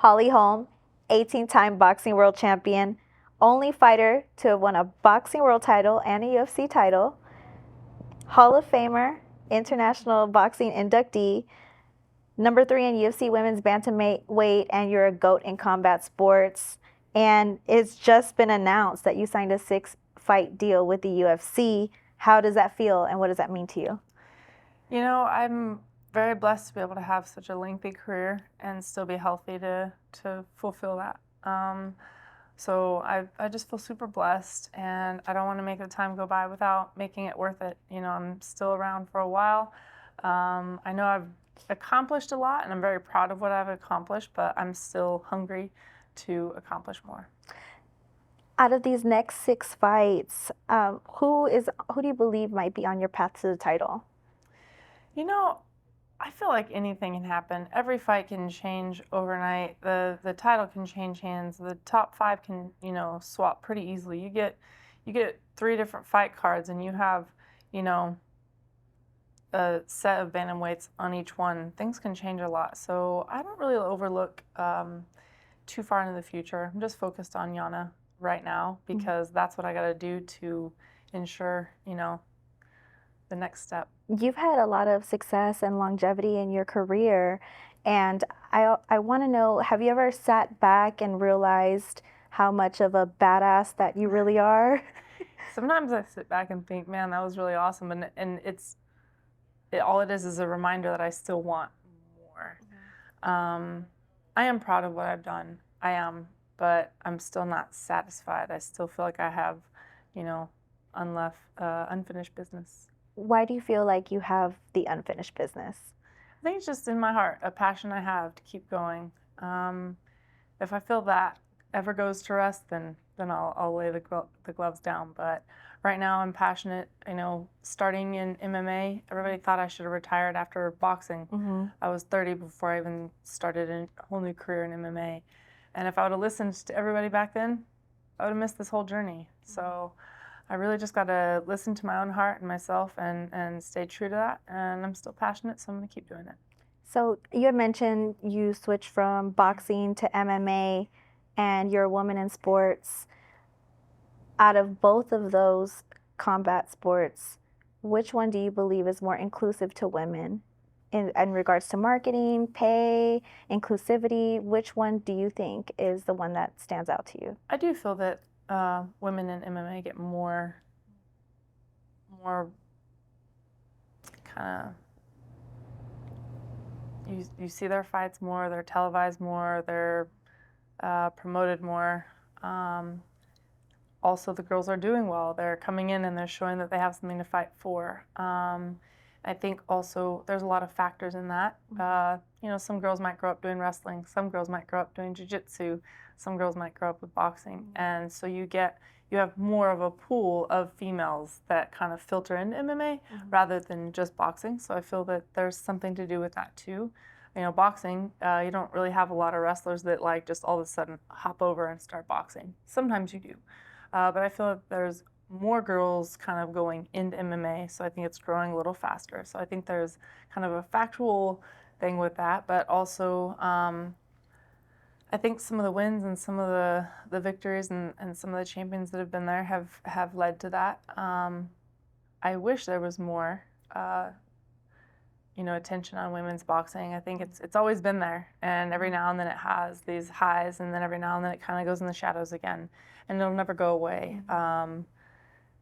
Holm, 18-time boxing world champion, only fighter to have won a boxing world title and a UFC title, Hall of Famer, international boxing inductee, number 3 in UFC women's bantamweight, and you're a GOAT in combat sports. And it's just been announced that you signed a 6-fight deal with the UFC. How does that feel, and what does that mean to you? You know, I'm very blessed to be able to have such a lengthy career and still be healthy to fulfill that. So I just feel super blessed, and I don't want to make the time go by without making it worth it. You know, I'm still around for a while. I know I've accomplished a lot, and I'm very proud of what I've accomplished, but I'm still hungry to accomplish more. Out of these next 6 fights, who do you believe might be on your path to the title? You know, I feel like anything can happen. Every fight can change overnight. The title can change hands. The top 5 can, you know, swap pretty easily. You get 3 different fight cards, and you have, you know, a set of bantamweights on each one. Things can change a lot. So I don't really overlook too far into the future. I'm just focused on Yana right now because that's what I got to do to ensure, you know, the next step. You've had a lot of success and longevity in your career, and I want to know, have you ever sat back and realized how much of a badass that you really are? Sometimes I sit back and think, man, that was really awesome, and all it is a reminder that I still want more. I am proud of what I've done. I am, but I'm still not satisfied. I still feel like I have, you know, unfinished business. Why do you feel like you have the unfinished business? I think it's just in my heart, a passion I have to keep going. If I feel that ever goes to rest, then I'll lay the gloves down. But right now I'm passionate. You know, starting in MMA, everybody thought I should have retired after boxing. I was 30 before I even started a whole new career in MMA. And if I would have listened to everybody back then, I would have missed this whole journey. So I really just got to listen to my own heart and myself and stay true to that. And I'm still passionate, so I'm going to keep doing it. So you had mentioned you switched from boxing to MMA, and you're a woman in sports. Out of both of those combat sports, which one do you believe is more inclusive to women in regards to marketing, pay, inclusivity? Which one do you think is the one that stands out to you? I do feel that women in MMA get more kind of, you see their fights more, they're televised more, they're promoted more. Also, the girls are doing well. They're coming in and they're showing that they have something to fight for. I think also there's a lot of factors in that. You know, some girls might grow up doing wrestling, some girls might grow up doing jiu-jitsu, some girls might grow up with boxing. And so you have more of a pool of females that kind of filter into MMA rather than just boxing. So I feel that there's something to do with that too. You know, boxing, you don't really have a lot of wrestlers that like just all of a sudden hop over and start boxing. Sometimes you do. But I feel that there's more girls kind of going into MMA, so I think it's growing a little faster. So I think there's kind of a factual thing with that, but also I think some of the wins and some of the victories and some of the champions that have been there have led to that. I wish there was more you know, attention on women's boxing. I think it's always been there, and every now and then it has these highs, and then every now and then it kind of goes in the shadows again, and it'll never go away.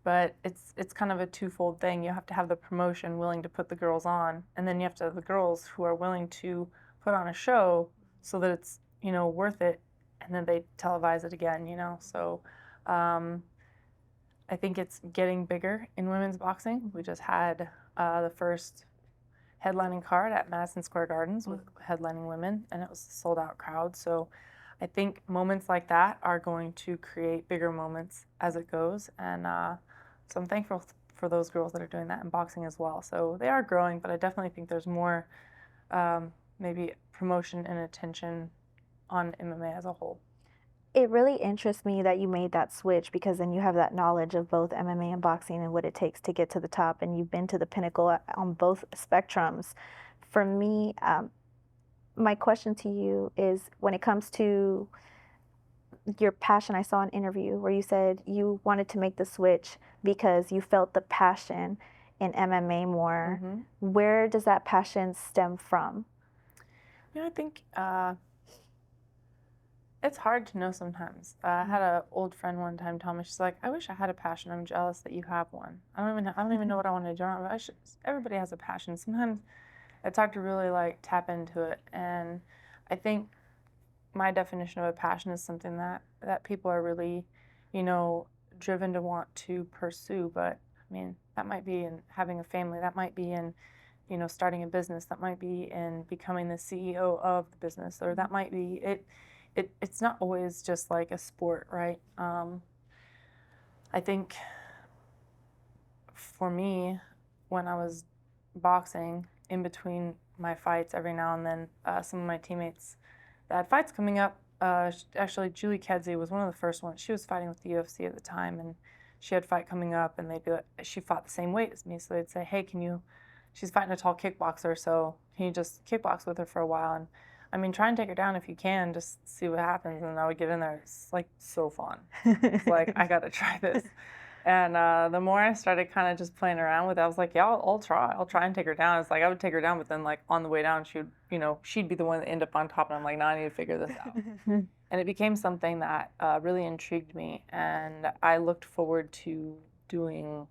But it's kind of a twofold thing. You have to have the promotion willing to put the girls on, and then you have to have the girls who are willing to put on a show so that it's, you know, worth it, and then they televise it again, you know. So I think it's getting bigger in women's boxing. We just had the first headlining card at Madison Square Gardens with headlining women, and it was a sold-out crowd. So I think moments like that are going to create bigger moments as it goes, and so I'm thankful for those girls that are doing that in boxing as well. So they are growing, but I definitely think there's more maybe promotion and attention on MMA as a whole. It really interests me that you made that switch, because then you have that knowledge of both MMA and boxing and what it takes to get to the top, and you've been to the pinnacle on both spectrums. For me, my question to you is, when it comes to your passion, I saw an interview where you said you wanted to make the switch because you felt the passion in MMA more. Mm-hmm. Where does that passion stem from? I think it's hard to know sometimes. I had an old friend one time tell me, she's like, "I wish I had a passion. I'm jealous that you have one. I don't even know what I want to do. Everybody has a passion. Sometimes it's hard to really like tap into it." And I think my definition of a passion is something that people are really, driven to want to pursue. But I mean, that might be in having a family. That might be in, starting a business. That might be in becoming the CEO of the business, or that might be it. It's not always just like a sport, right? I think for me, when I was boxing, in between my fights, every now and then, some of my teammates that had fights coming up, actually, Julie Kedzie was one of the first ones. She was fighting with the UFC at the time, and she had a fight coming up, and they'd be like, she fought the same weight as me, so they'd say, "Hey, she's fighting a tall kickboxer, so can you just kickbox with her for a while?" And I mean, try and take her down if you can, just see what happens. And I would get in there. It's like so fun. It's like, I got to try this. And the more I started kind of just playing around with it, I was like, yeah, I'll try. I'll try and take her down. It's like I would take her down, but then like on the way down, she'd be the one that ended up on top. And I'm like, no, I need to figure this out. And it became something that really intrigued me. And I looked forward to doing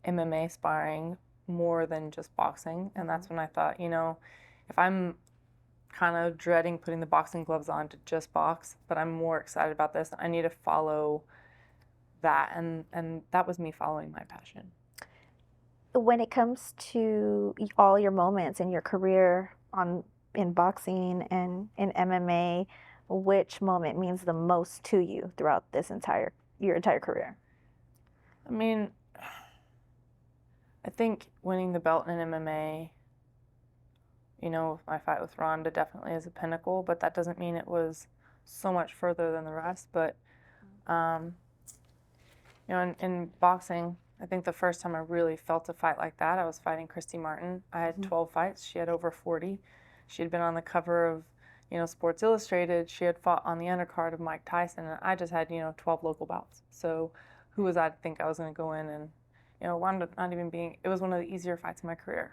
MMA sparring more than just boxing. And that's when I thought, if I'm kind of dreading putting the boxing gloves on to just box, but I'm more excited about this, I need to follow that, and that was me following my passion. When it comes to all your moments in your career in boxing and in MMA, which moment means the most to you throughout your entire career? I mean, I think winning the belt in MMA, my fight with Ronda definitely is a pinnacle, but that doesn't mean it was so much further than the rest. But, in boxing, I think the first time I really felt a fight like that, I was fighting Christy Martin. I had 12 fights. She had over 40. She had been on the cover of, Sports Illustrated. She had fought on the undercard of Mike Tyson, and I just had, 12 local bouts. So who was I to think I was going to go in and, wound up not even being, it was one of the easier fights in my career.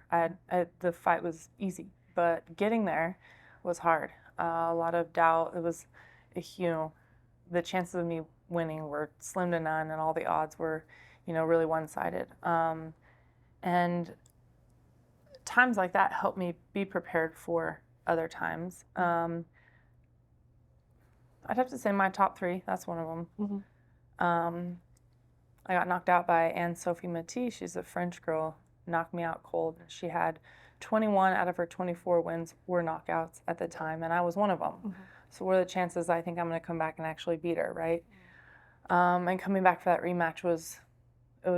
The fight was easy, but getting there was hard. A lot of doubt. It was, the chances of me winning were slim to none, and all the odds were, really one-sided. And times like that helped me be prepared for other times. I'd have to say my top three, that's one of them. Mm-hmm. I got knocked out by Anne-Sophie Matisse. She's a French girl, knocked me out cold. She had 21 out of her 24 wins were knockouts at the time, and I was one of them. Mm-hmm. So what are the chances I think I'm going to come back and actually beat her, right? And coming back for that rematch was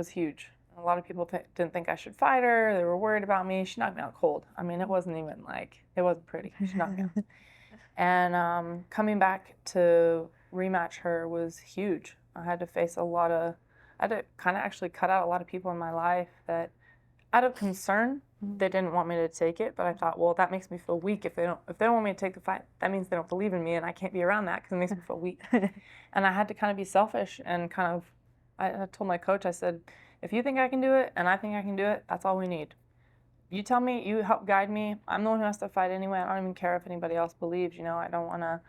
huge. A lot of people didn't think I should fight her. They were worried about me. She knocked me out cold. I mean, it wasn't pretty. She knocked me out. And coming back to rematch her was huge. I had to kind of actually cut out a lot of people in my life that, out of concern, they didn't want me to take it. But I thought, well, that makes me feel weak. If they don't want me to take the fight, that means they don't believe in me, and I can't be around that because it makes me feel weak. And I had to kind of be selfish and I told my coach, I said, if you think I can do it and I think I can do it, that's all we need. You tell me, you help guide me. I'm the one who has to fight anyway. I don't even care if anybody else believes. I don't want to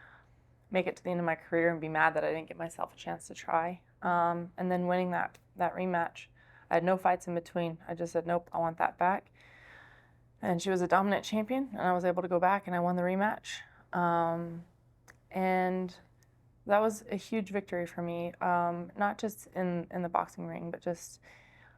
make it to the end of my career and be mad that I didn't give myself a chance to try. And then winning that rematch, I had no fights in between. I just said, nope, I want that back. And she was a dominant champion, and I was able to go back, and I won the rematch. And that was a huge victory for me, not just in the boxing ring, but just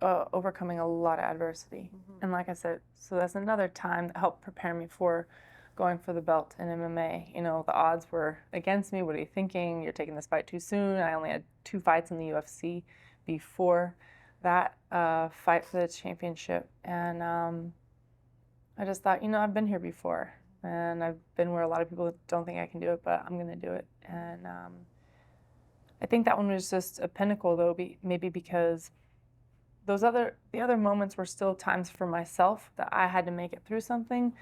overcoming a lot of adversity. Mm-hmm. And like I said, so that's another time that helped prepare me for going for the belt in MMA. The odds were against me. What are you thinking? You're taking this fight too soon. I only had 2 fights in the UFC before that fight for the championship. And I just thought, I've been here before. And I've been where a lot of people don't think I can do it, but I'm going to do it. And I think that one was just a pinnacle, though, maybe because the other moments were still times for myself that I had to make it through something.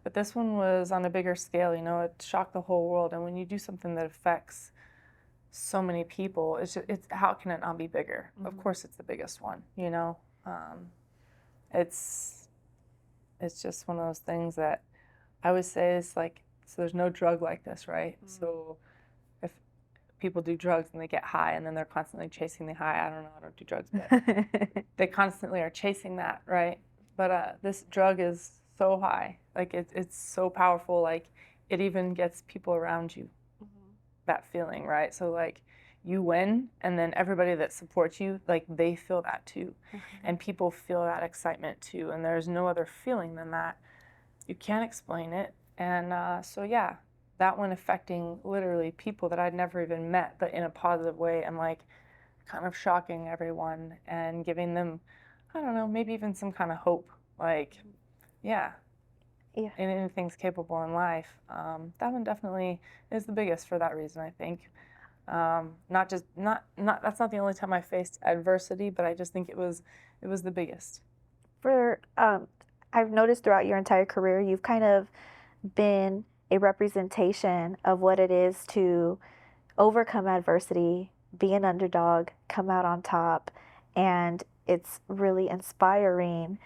But this one was on a bigger scale, you know, it shocked the whole world. And when you do something that affects so many people, it's how can it not be bigger? Mm-hmm. Of course it's the biggest one, you know. It's just one of those things that I would say is like, so there's no drug like this, right? Mm-hmm. So if people do drugs and they get high and then they're constantly chasing the high, I don't do drugs, but they constantly are chasing that, right? But this drug is so high, like it's so powerful, like it even gets people around you, mm-hmm. that feeling, right? So like you win and then everybody that supports you, like they feel that too, mm-hmm. and people feel that excitement too, and there's no other feeling than that. You can't explain it. And so yeah, that one affecting literally people that I'd never even met, but in a positive way, and like kind of shocking everyone and giving them, I don't know, maybe even some kind of hope, like, yeah, anything's capable in life. That one definitely is the biggest for that reason, I think. That's not the only time I faced adversity, but I just think it was the biggest. I've noticed throughout your entire career, you've kind of been a representation of what it is to overcome adversity, be an underdog, come out on top, and it's really inspiring.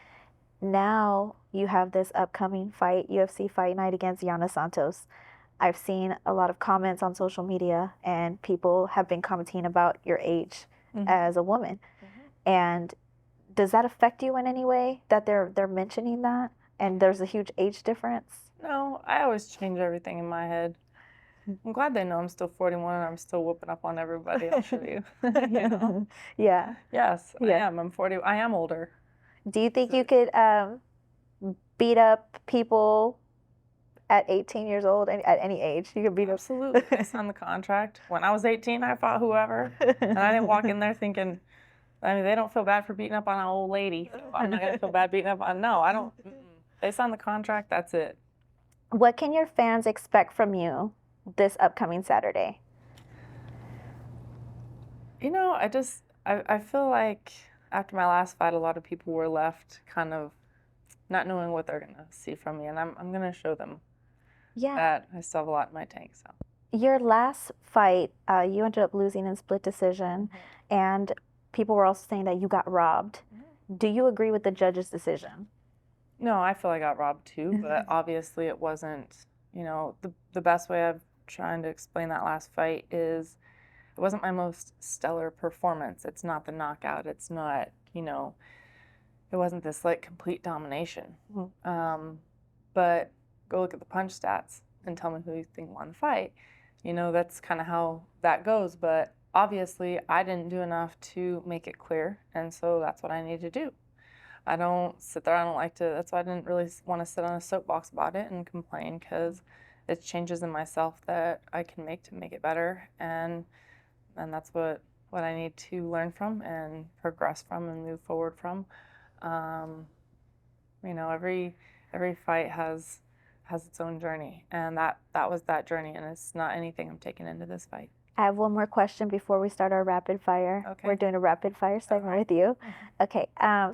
Now you have this upcoming fight, UFC Fight Night against Yana Santos. I've seen a lot of comments on social media, and people have been commenting about your age, mm-hmm. as a woman. Mm-hmm. And does that affect you in any way that they're mentioning that? And there's a huge age difference? No, I always change everything in my head. I'm glad they know I'm still 41 and I'm still whooping up on everybody. I'll show you. You know? Yeah. Yes, yeah. I am. I'm 40. I am older. Do you think you could beat up people at 18 years old, at any age? You could beat Absolutely. I signed the contract. When I was 18, I fought whoever. And I didn't walk in there thinking, I mean, they don't feel bad for beating up on an old lady. So I'm not going to feel bad beating up on, no, I don't. They signed the contract, that's it. What can your fans expect from you this upcoming Saturday? You know, I feel like after my last fight, a lot of people were left kind of not knowing what they're going to see from me. And I'm going to show them that I still have a lot in my tank. So your last fight, you ended up losing in split decision, mm-hmm. and people were also saying that you got robbed. Mm-hmm. Do you agree with the judge's decision? No, I feel I got robbed too, but obviously it wasn't, you know, the best way of trying to explain that last fight is it wasn't my most stellar performance. It's not the knockout. It's not, you know, it wasn't this like complete domination. Mm-hmm. But go look at the punch stats and tell me who you think won the fight. You know, that's kind of how that goes. But obviously I didn't do enough to make it clear. And so that's what I need to do. I don't sit there. I don't like to. That's why I didn't really want to sit on a soapbox about it and complain, because it's changes in myself that I can make to make it better, and that's what I need to learn from and progress from and move forward from. You know, every fight has its own journey, and that was that journey, and it's not anything I'm taking into this fight. I have one more question before we start our rapid fire. Okay. We're doing a rapid fire segment with you. Mm-hmm. Okay.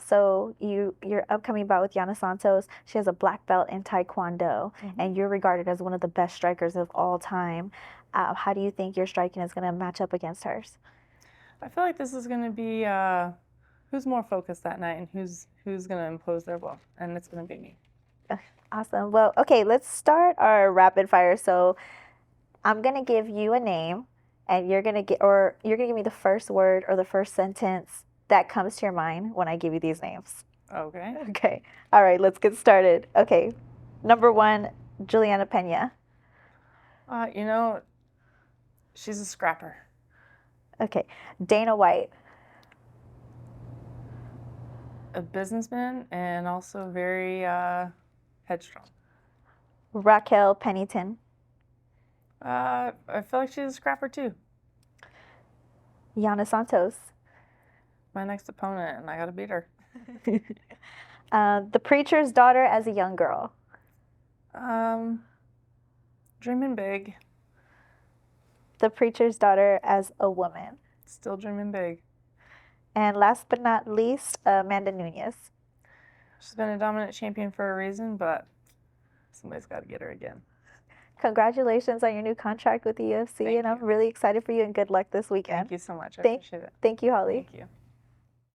So your upcoming bout with Yana Santos, she has a black belt in Taekwondo, mm-hmm. and you're regarded as one of the best strikers of all time. How do you think your striking is going to match up against hers? I feel like this is going to be who's more focused that night and who's going to impose their will, and it's going to be me. Awesome. Well, okay, let's start our rapid fire. So I'm going to give you a name, and you're gonna give me the first word or the first sentence that comes to your mind when I give you these names. Okay. Okay. All right, let's get started. Okay. Number 1, Julianna Pena. You know, she's a scrapper. Okay. Dana White. A businessman and also very headstrong. Raquel Pennington. I feel like she's a scrapper too. Yana Santos. My next opponent, and I gotta beat her. The preacher's daughter as a young girl. Dreaming big. The preacher's daughter as a woman. Still dreaming big. And last but not least, Amanda Nunes. She's been a dominant champion for a reason, but somebody's got to get her again. Congratulations on your new contract with the UFC, Thank and I'm you. really excited for you, and good luck this weekend. Thank you so much. I Thank- appreciate it. Thank you, Holly. Thank you.